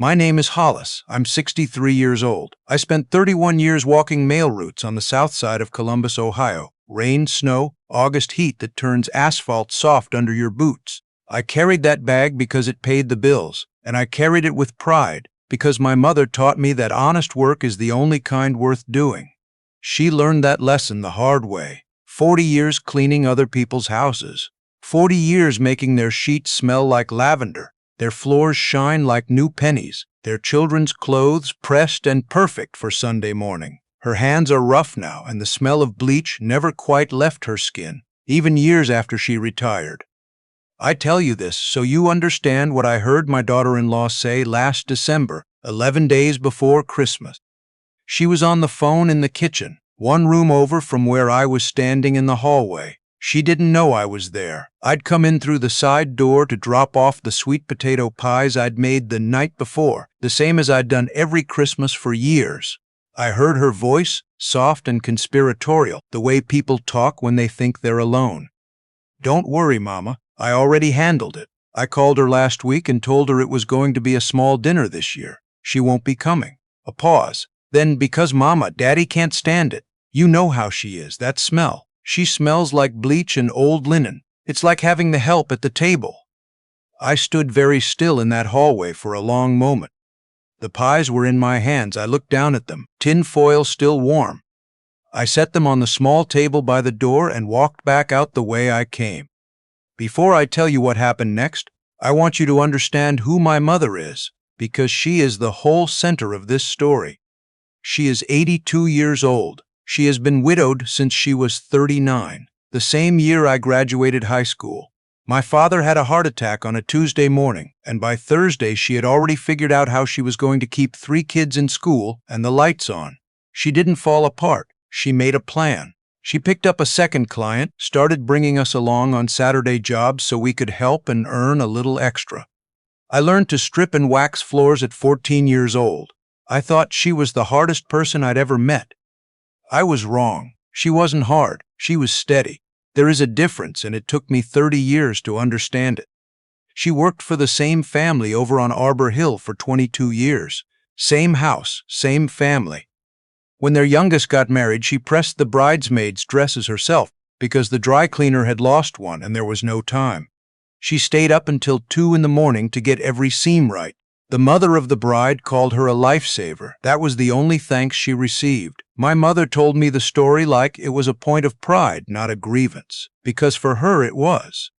My name is Hollis. I'm 63 years old. I spent 31 years walking mail routes on the south side of Columbus, Ohio. Rain, snow, August heat that turns asphalt soft under your boots. I carried that bag because it paid the bills, and I carried it with pride because my mother taught me that honest work is the only kind worth doing. She learned that lesson the hard way. 40 years cleaning other people's houses. 40 years making their sheets smell like lavender, their floors shine like new pennies, their children's clothes pressed and perfect for Sunday morning. Her hands are rough now, and the smell of bleach never quite left her skin, even years after she retired. I tell you this so you understand what I heard my daughter-in-law say last December, 11 days before Christmas. She was on the phone in the kitchen, one room over from where I was standing in the hallway. She didn't know I was there. I'd come in through the side door to drop off the sweet potato pies I'd made the night before, the same as I'd done every Christmas for years. I heard her voice, soft and conspiratorial, the way people talk when they think they're alone. "Don't worry, Mama. I already handled it. I called her last week and told her it was going to be a small dinner this year. She won't be coming." A pause. Then, "Because, Mama, Daddy can't stand it. You know how she is, that smell. She smells like bleach and old linen. It's like having the help at the table." I stood very still in that hallway for a long moment. The pies were in my hands. I looked down at them, tin foil still warm. I set them on the small table by the door and walked back out the way I came. Before I tell you what happened next, I want you to understand who my mother is, because she is the whole center of this story. She is 82 years old. She has been widowed since she was 39, the same year I graduated high school. My father had a heart attack on a Tuesday morning, and by Thursday she had already figured out how she was going to keep 3 kids in school and the lights on. She didn't fall apart. She made a plan. She picked up a second client, started bringing us along on Saturday jobs so we could help and earn a little extra. I learned to strip and wax floors at 14 years old. I thought she was the hardest person I'd ever met. I was wrong. She wasn't hard. She was steady. There is a difference, and it took me 30 years to understand it. She worked for the same family over on Arbor Hill for 22 years. Same house, same family. When their youngest got married, she pressed the bridesmaids' dresses herself because the dry cleaner had lost one and there was no time. She stayed up until 2 in the morning to get every seam right. The mother of the bride called her a lifesaver. That was the only thanks she received. My mother told me the story like it was a point of pride, not a grievance, because for her it was.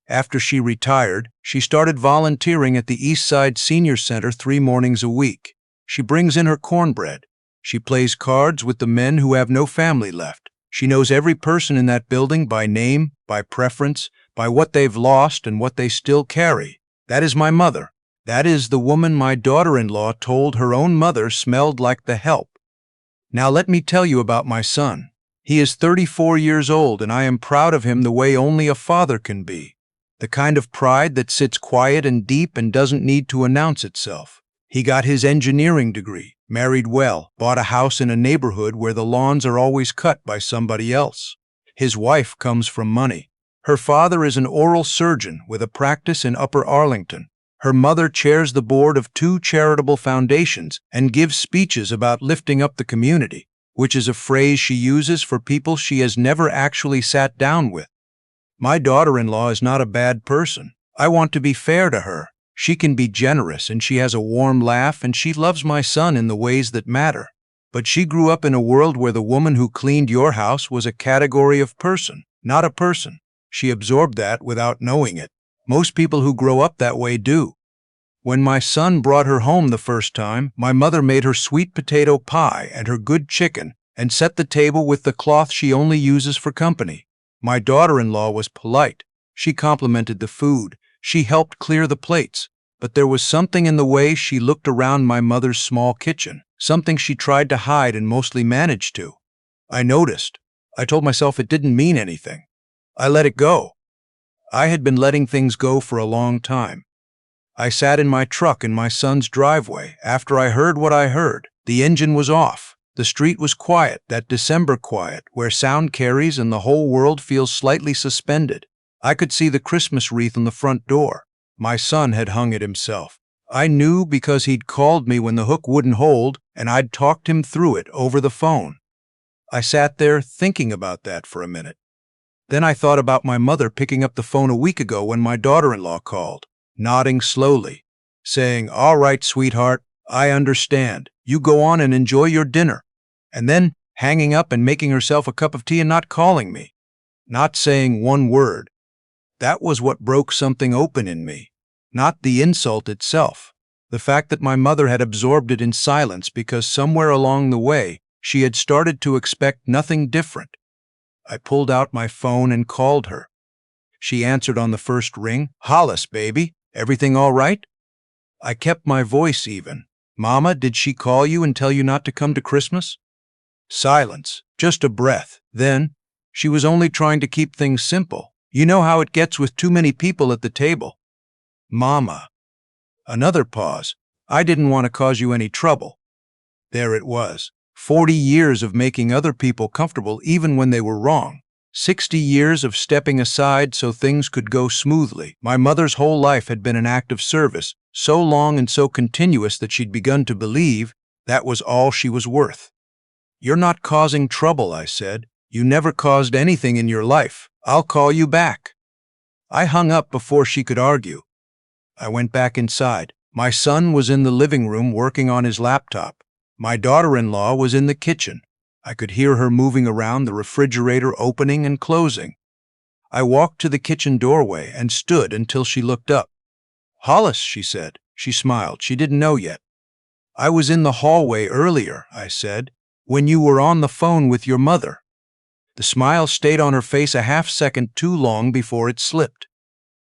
After she retired, she started volunteering at the East Side Senior Center 3 mornings a week. She brings in her cornbread. She plays cards with the men who have no family left. She knows every person in that building by name, by preference, by what they've lost and what they still carry. That is my mother. That is the woman my daughter-in-law told her own mother smelled like the help. Now let me tell you about my son. He is 34 years old, and I am proud of him the way only a father can be. The kind of pride that sits quiet and deep and doesn't need to announce itself. He got his engineering degree, married well, bought a house in a neighborhood where the lawns are always cut by somebody else. His wife comes from money. Her father is an oral surgeon with a practice in Upper Arlington. Her mother chairs the board of 2 charitable foundations and gives speeches about lifting up the community, which is a phrase she uses for people she has never actually sat down with. My daughter-in-law is not a bad person. I want to be fair to her. She can be generous, and she has a warm laugh, and she loves my son in the ways that matter. But she grew up in a world where the woman who cleaned your house was a category of person, not a person. She absorbed that without knowing it. Most people who grow up that way do. When my son brought her home the first time, my mother made her sweet potato pie and her good chicken and set the table with the cloth she only uses for company. My daughter-in-law was polite. She complimented the food. She helped clear the plates. But there was something in the way she looked around my mother's small kitchen, something she tried to hide and mostly managed to. I noticed. I told myself it didn't mean anything. I let it go. I had been letting things go for a long time. I sat in my truck in my son's driveway after I heard what I heard. The engine was off. The street was quiet, that December quiet, where sound carries and the whole world feels slightly suspended. I could see the Christmas wreath on the front door. My son had hung it himself. I knew because he'd called me when the hook wouldn't hold, and I'd talked him through it over the phone. I sat there thinking about that for a minute. Then I thought about my mother picking up the phone a week ago when my daughter-in-law called, nodding slowly, saying, "All right, sweetheart, I understand. You go on and enjoy your dinner," and then hanging up and making herself a cup of tea and not calling me, not saying one word. That was what broke something open in me, not the insult itself, the fact that my mother had absorbed it in silence because somewhere along the way she had started to expect nothing different. I pulled out my phone and called her. She answered on the first ring. "Hollis, baby, everything all right?" I kept my voice even. "Mama, did she call you and tell you not to come to Christmas?" Silence, just a breath. Then, "She was only trying to keep things simple. You know how it gets with too many people at the table." "Mama." Another pause. "I didn't want to cause you any trouble." There it was. 40 years of making other people comfortable even when they were wrong. 60 years of stepping aside so things could go smoothly. My mother's whole life had been an act of service, so long and so continuous that she'd begun to believe that was all she was worth. "You're not causing trouble," I said. "You never caused anything in your life. I'll call you back." I hung up before she could argue. I went back inside. My son was in the living room working on his laptop. My daughter-in-law was in the kitchen. I could hear her moving around the refrigerator, opening and closing. I walked to the kitchen doorway and stood until she looked up. "Hollis," she said. She smiled. She didn't know yet. "I was in the hallway earlier," I said, "when you were on the phone with your mother." The smile stayed on her face a half-second too long before it slipped.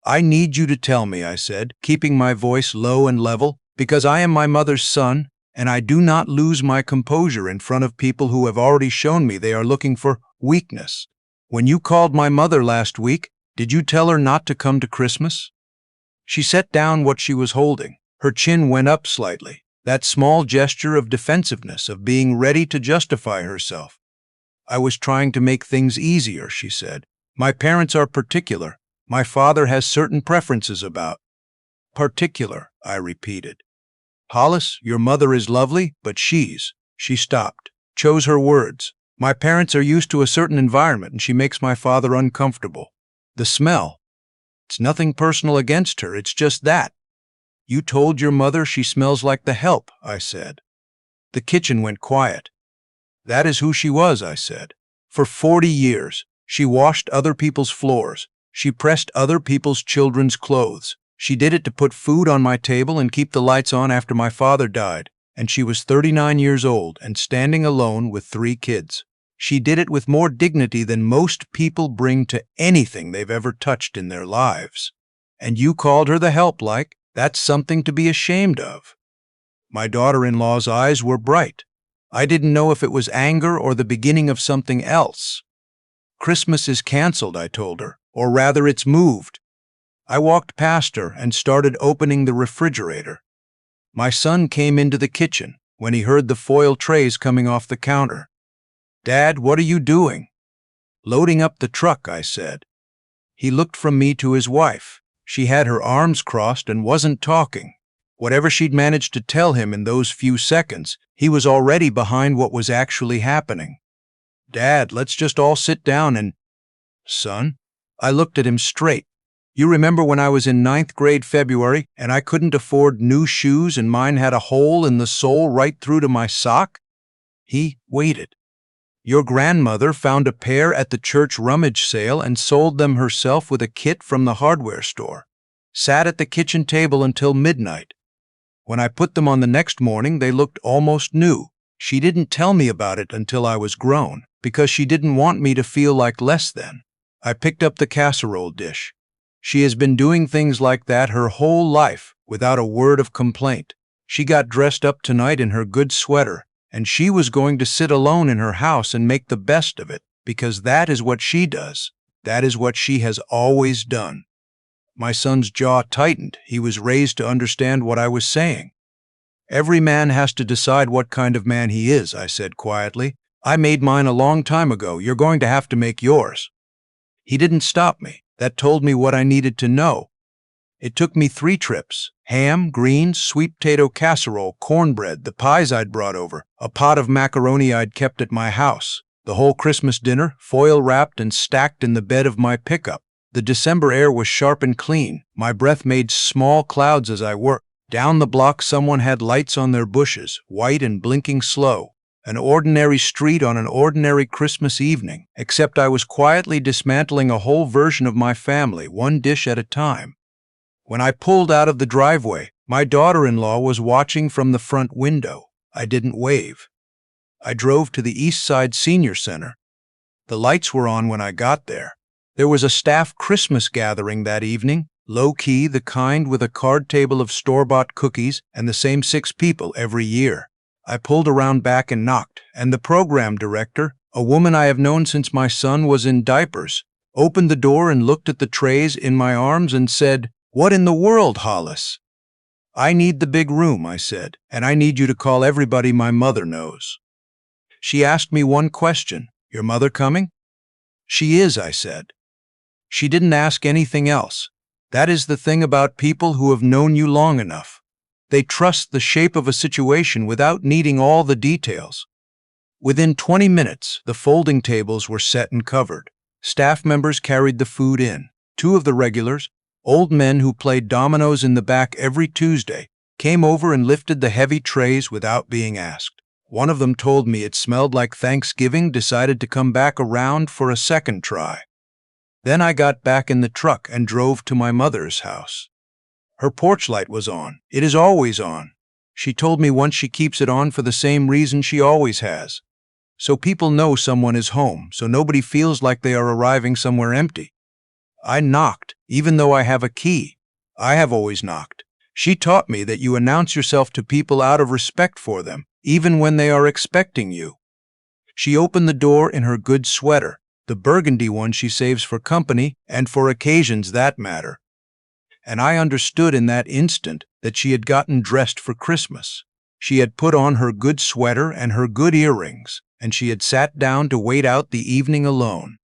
"I need you to tell me," I said, keeping my voice low and level, "because I am my mother's son, and I do not lose my composure in front of people who have already shown me they are looking for weakness. When you called my mother last week, did you tell her not to come to Christmas?" She set down what she was holding. Her chin went up slightly, that small gesture of defensiveness, of being ready to justify herself. "I was trying to make things easier," she said. "My parents are particular. My father has certain preferences about." "Particular," I repeated. "Hollis, your mother is lovely, but She stopped, chose her words. "My parents are used to a certain environment and she makes my father uncomfortable. The smell. It's nothing personal against her, it's just that." "You told your mother she smells like the help," I said. The kitchen went quiet. "That is who she was," I said. "For 40 years, she washed other people's floors. She pressed other people's children's clothes. She did it to put food on my table and keep the lights on after my father died, and she was 39 years old and standing alone with 3 kids. She did it with more dignity than most people bring to anything they've ever touched in their lives. And you called her the help, like that's something to be ashamed of." My daughter-in-law's eyes were bright. I didn't know if it was anger or the beginning of something else. "Christmas is canceled," I told her, "or rather it's moved." I walked past her and started opening the refrigerator. My son came into the kitchen when he heard the foil trays coming off the counter. "Dad, what are you doing?" "Loading up the truck," I said. He looked from me to his wife. She had her arms crossed and wasn't talking. Whatever she'd managed to tell him in those few seconds, he was already behind what was actually happening. "Dad, let's just all sit down and—" "Son?" I looked at him straight. "You remember when I was in 9th grade February and I couldn't afford new shoes and mine had a hole in the sole right through to my sock?" He waited. "Your grandmother found a pair at the church rummage sale and sold them herself with a kit from the hardware store. Sat at the kitchen table until midnight. When I put them on the next morning, they looked almost new. She didn't tell me about it until I was grown, because she didn't want me to feel like less than." I picked up the casserole dish. "She has been doing things like that her whole life, without a word of complaint. She got dressed up tonight in her good sweater, and she was going to sit alone in her house and make the best of it, because that is what she does. That is what she has always done." My son's jaw tightened. He was raised to understand what I was saying. "Every man has to decide what kind of man he is," I said quietly. "I made mine a long time ago. You're going to have to make yours." He didn't stop me. That told me what I needed to know. It took me 3 trips: ham, greens, sweet potato casserole, cornbread, the pies I'd brought over, a pot of macaroni I'd kept at my house, the whole Christmas dinner, foil-wrapped and stacked in the bed of my pickup. The December air was sharp and clean. My breath made small clouds as I worked. Down the block, someone had lights on their bushes, white and blinking slow. An ordinary street on an ordinary Christmas evening, except I was quietly dismantling a whole version of my family, one dish at a time. When I pulled out of the driveway, my daughter-in-law was watching from the front window. I didn't wave. I drove to the East Side Senior Center. The lights were on when I got there. There was a staff Christmas gathering that evening, low-key, the kind with a card table of store-bought cookies and the same 6 people every year. I pulled around back and knocked, and the program director, a woman I have known since my son was in diapers, opened the door and looked at the trays in my arms and said, "What in the world, Hollis?" "I need the big room," I said, "and I need you to call everybody my mother knows." She asked me one question: "Your mother coming?" "She is," I said. She didn't ask anything else. That is the thing about people who have known you long enough. They trust the shape of a situation without needing all the details. Within 20 minutes, the folding tables were set and covered. Staff members carried the food in. 2 of the regulars, old men who played dominoes in the back every Tuesday, came over and lifted the heavy trays without being asked. One of them told me it smelled like Thanksgiving, decided to come back around for a second try. Then I got back in the truck and drove to my mother's house. Her porch light was on. It is always on. She told me once she keeps it on for the same reason she always has. So people know someone is home, so nobody feels like they are arriving somewhere empty. I knocked, even though I have a key. I have always knocked. She taught me that you announce yourself to people out of respect for them, even when they are expecting you. She opened the door in her good sweater, the burgundy one she saves for company and for occasions that matter. And I understood in that instant that she had gotten dressed for Christmas. She had put on her good sweater and her good earrings, and she had sat down to wait out the evening alone.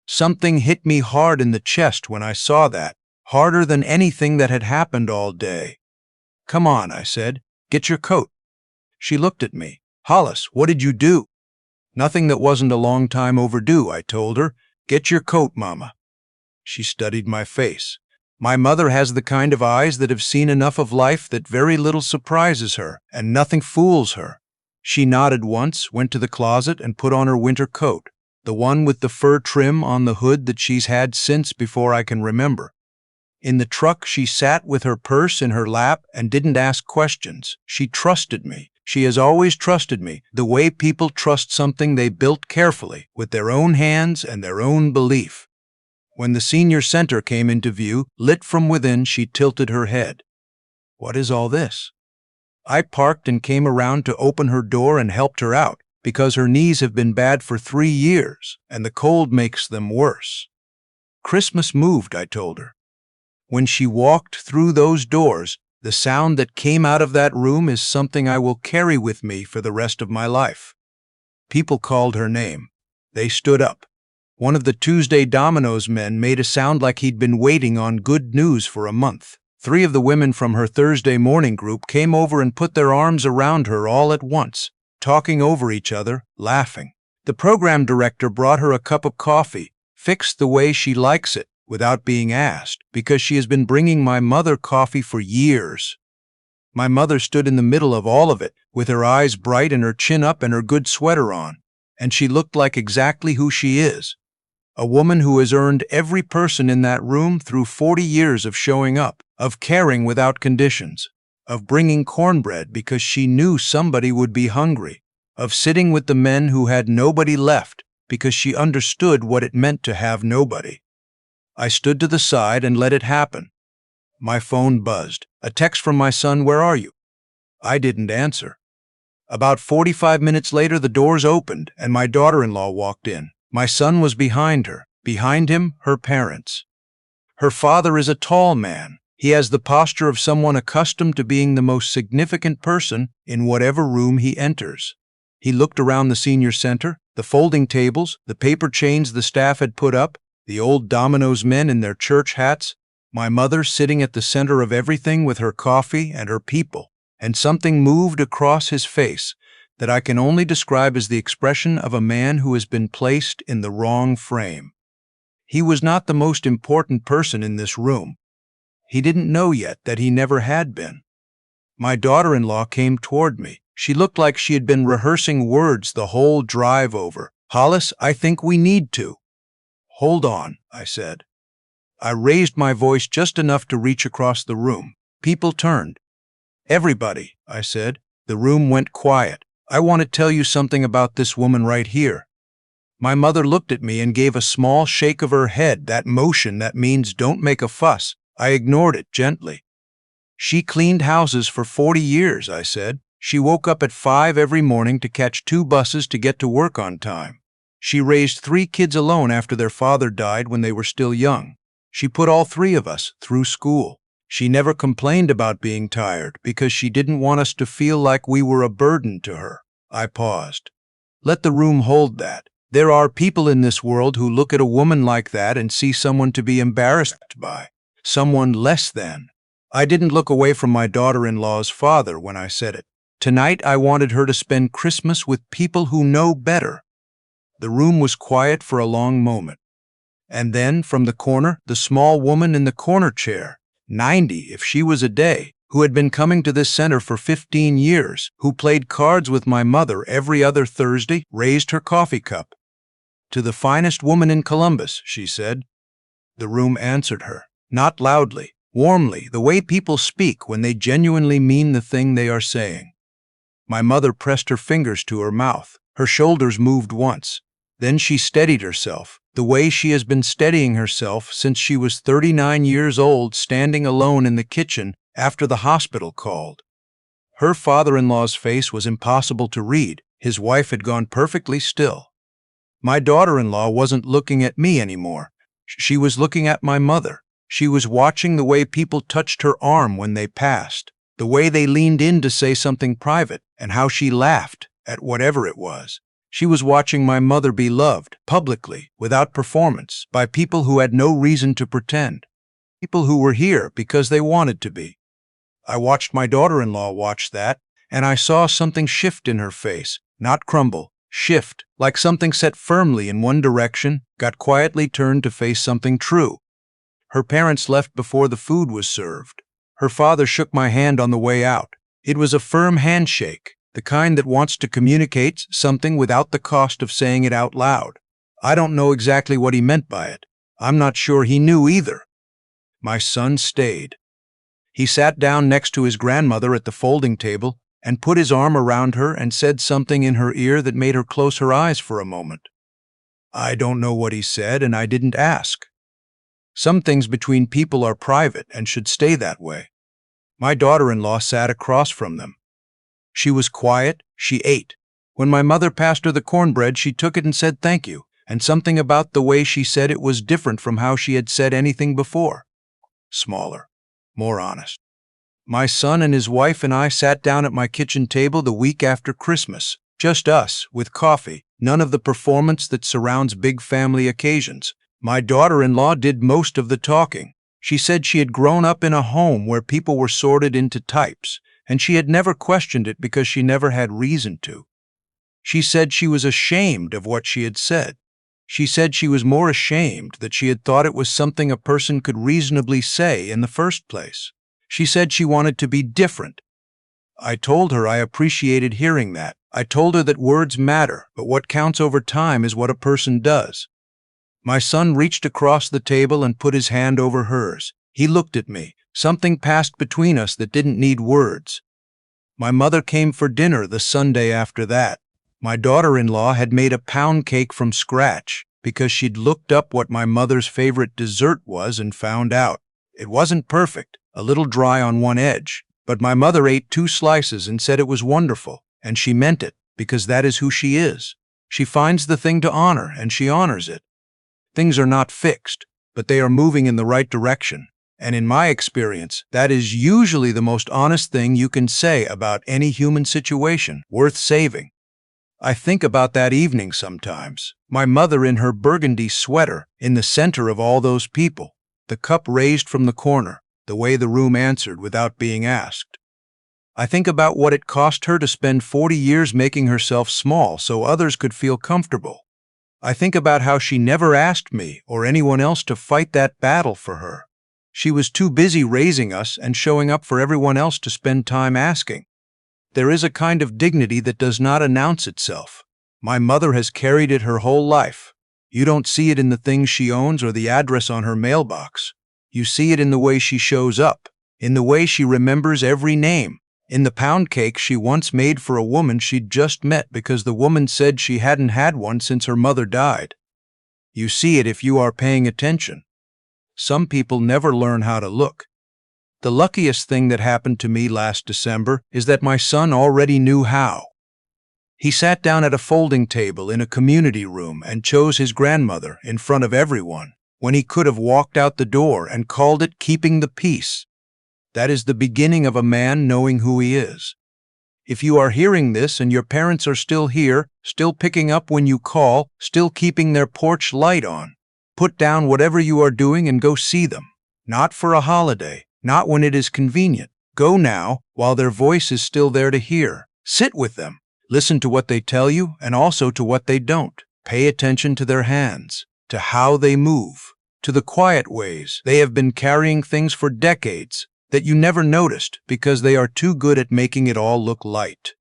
Something hit me hard in the chest when I saw that, harder than anything that had happened all day. "Come on," I said. "Get your coat." She looked at me. "Hollis, what did you do?" "Nothing that wasn't a long time overdue," I told her. "Get your coat, Mama." She studied my face. My mother has the kind of eyes that have seen enough of life that very little surprises her, and nothing fools her. She nodded once, went to the closet, and put on her winter coat, the one with the fur trim on the hood that she's had since before I can remember. In the truck, she sat with her purse in her lap and didn't ask questions. She trusted me. She has always trusted me, the way people trust something they built carefully, with their own hands and their own belief. When the senior center came into view, lit from within, she tilted her head. "What is all this?" I parked and came around to open her door and helped her out, because her knees have been bad for 3 years, and the cold makes them worse. "Christmas moved," I told her. When she walked through those doors, the sound that came out of that room is something I will carry with me for the rest of my life. People called her name. They stood up. One of the Tuesday Domino's men made a sound like he'd been waiting on good news for a month. 3 of the women from her Thursday morning group came over and put their arms around her all at once, talking over each other, laughing. The program director brought her a cup of coffee, fixed the way she likes it, without being asked, because she has been bringing my mother coffee for years. My mother stood in the middle of all of it, with her eyes bright and her chin up and her good sweater on, and she looked like exactly who she is. A woman who has earned every person in that room through 40 years of showing up, of caring without conditions, of bringing cornbread because she knew somebody would be hungry, of sitting with the men who had nobody left because she understood what it meant to have nobody. I stood to the side and let it happen. My phone buzzed. A text from my son, "Where are you?" I didn't answer. About 45 minutes later, the doors opened and my daughter-in-law walked in. My son was behind her. Behind him, her parents. Her father is a tall man. He has the posture of someone accustomed to being the most significant person in whatever room he enters. He looked around the senior center, the folding tables, the paper chains the staff had put up, the old Domino's men in their church hats, My mother sitting at the center of everything with her coffee and her people, and something moved across his face that I can only describe as the expression of a man who has been placed in the wrong frame. He was not the most important person in this room. He didn't know yet that he never had been. My daughter-in-law came toward me. She looked like she had been rehearsing words the whole drive over. "Hollis, I think we need to." "Hold on," I said. I raised my voice just enough to reach across the room. People turned. "Everybody," I said. The room went quiet. "I want to tell you something about this woman right here." My mother looked at me and gave a small shake of her head, that motion that means don't make a fuss. I ignored it gently. "She cleaned houses for 40 years, I said. "She woke up at 5 every morning to catch 2 buses to get to work on time. She raised 3 kids alone after their father died when they were still young. She put all 3 of us through school. She never complained about being tired because she didn't want us to feel like we were a burden to her." I paused. Let the room hold that. There are people in this world who look at a woman like that and see someone to be embarrassed by, someone less than. I didn't look away from my daughter-in-law's father when I said it. Tonight I wanted her to spend Christmas with people who know better. The room was quiet for a long moment. And then, from the corner, the small woman in the corner chair, 90 if she was a day, who had been coming to this center for 15 years, who played cards with my mother every other Thursday, raised her coffee cup. "To the finest woman in Columbus," she said. The room answered her, not loudly, warmly, the way people speak when they genuinely mean the thing they are saying. My mother pressed her fingers to her mouth. Her shoulders moved once. Then she steadied herself, the way she has been steadying herself since she was 39 years old, standing alone in the kitchen after the hospital called. Her father-in-law's face was impossible to read. His wife had gone perfectly still. My daughter-in-law wasn't looking at me anymore. She was looking at my mother. She was watching the way people touched her arm when they passed, the way they leaned in to say something private, and how she laughed at whatever it was. She was watching my mother be loved, publicly, without performance, by people who had no reason to pretend. People who were here because they wanted to be. I watched my daughter-in-law watch that, and I saw something shift in her face, not crumble, shift, like something set firmly in one direction, got quietly turned to face something true. Her parents left before the food was served. Her father shook my hand on the way out. It was a firm handshake, the kind that wants to communicate something without the cost of saying it out loud. I don't know exactly what he meant by it. I'm not sure he knew either. My son stayed. He sat down next to his grandmother at the folding table and put his arm around her and said something in her ear that made her close her eyes for a moment. I don't know what he said, and I didn't ask. Some things between people are private and should stay that way. My daughter-in-law sat across from them. She was quiet, she ate. When my mother passed her the cornbread, she took it and said thank you, and something about the way she said it was different from how she had said anything before. Smaller, more honest. My son and his wife and I sat down at my kitchen table the week after Christmas, just us, with coffee, none of the performance that surrounds big family occasions. My daughter-in-law did most of the talking. She said she had grown up in a home where people were sorted into types, and she had never questioned it because she never had reason to. She said she was ashamed of what she had said. She said she was more ashamed that she had thought it was something a person could reasonably say in the first place. She said she wanted to be different. I told her I appreciated hearing that. I told her that words matter, but what counts over time is what a person does. My son reached across the table and put his hand over hers. He looked at me. Something passed between us that didn't need words. My mother came for dinner the Sunday after that. My daughter-in-law had made a pound cake from scratch because she'd looked up what my mother's favorite dessert was and found out. It wasn't perfect, a little dry on one edge, but my mother ate 2 slices and said it was wonderful, and she meant it because that is who she is. She finds the thing to honor, and she honors it. Things are not fixed, but they are moving in the right direction. And in my experience, that is usually the most honest thing you can say about any human situation worth saving. I think about that evening sometimes, my mother in her burgundy sweater in the center of all those people. the cup raised from the corner, the way the room answered without being asked. I think about what it cost her to spend 40 years making herself small so others could feel comfortable. I think about how she never asked me or anyone else to fight that battle for her. She was too busy raising us and showing up for everyone else to spend time asking. There is a kind of dignity that does not announce itself. My mother has carried it her whole life. You don't see it in the things she owns or the address on her mailbox. You see it in the way she shows up, in the way she remembers every name, in the pound cake she once made for a woman she'd just met because the woman said she hadn't had one since her mother died. You see it if you are paying attention. Some people never learn how to look. The luckiest thing that happened to me last December is that my son already knew how. He sat down at a folding table in a community room and chose his grandmother in front of everyone, when he could have walked out the door and called it keeping the peace. That is the beginning of a man knowing who he is. If you are hearing this and your parents are still here, still picking up when you call, still keeping their porch light on, put down whatever you are doing and go see them. Not for a holiday, not when it is convenient. Go now, while their voice is still there to hear. Sit with them. Listen to what they tell you and also to what they don't. Pay attention to their hands, to how they move, to the quiet ways they have been carrying things for decades that you never noticed because they are too good at making it all look light.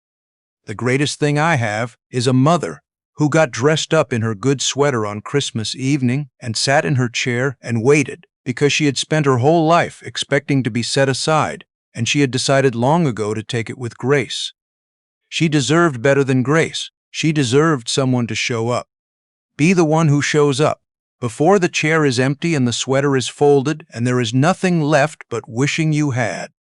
The greatest thing I have is a mother who got dressed up in her good sweater on Christmas evening and sat in her chair and waited because she had spent her whole life expecting to be set aside, and she had decided long ago to take it with grace. She deserved better than grace. She deserved someone to show up. Be the one who shows up. Before the chair is empty and the sweater is folded and there is nothing left but wishing you had.